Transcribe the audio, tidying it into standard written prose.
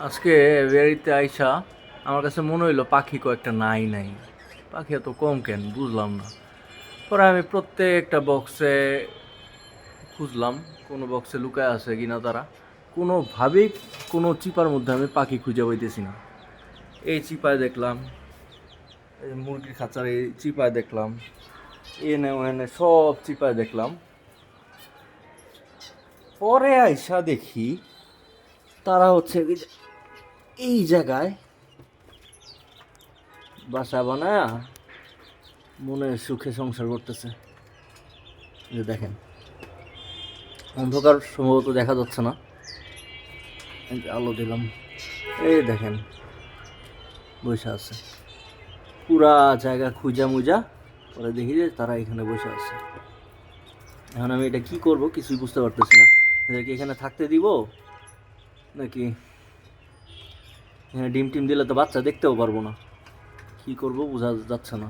আজকে বেড়িতে আইসা আমার কাছে মনে হইলো পাখি কয়েকটা নাই। পাখি এত কম কেন বুঝলাম না। পরে আমি প্রত্যেকটা বক্সে খুঁজলাম, কোনো বক্সে লুকায় আছে কিনা তারা। কোনোভাবেই কোনো চিপার মধ্যে আমি পাখি খুঁজে পাইতেছি না। এই চিপায় দেখলাম, এই মুরগির খাঁচার এই চিপায় দেখলাম, এনে ওনে সব চিপায় দেখলাম। পরে আইসা দেখি তারা হচ্ছে এই জায়গায় বাসা বানায় মনে সুখে সংসার করতেছে। যে দেখেন, অন্ধকার সম্ভবত দেখা যাচ্ছে না, এই যে আলো দিলাম, এই দেখেন বসে আছে পুরা জায়গা খুঁজা মুজা। পরে দেখি যে তারা এখানে বসে আছে। এখন আমি এটা কি করব কিছুই বুঝতে পারতেছি না। এদেরকে এখানে থাকতে দিব নাকি এখানে ডিম টিম দিলে তো বাচ্চা দেখতেও পারবো না, কি করব বোঝা যাচ্ছে না।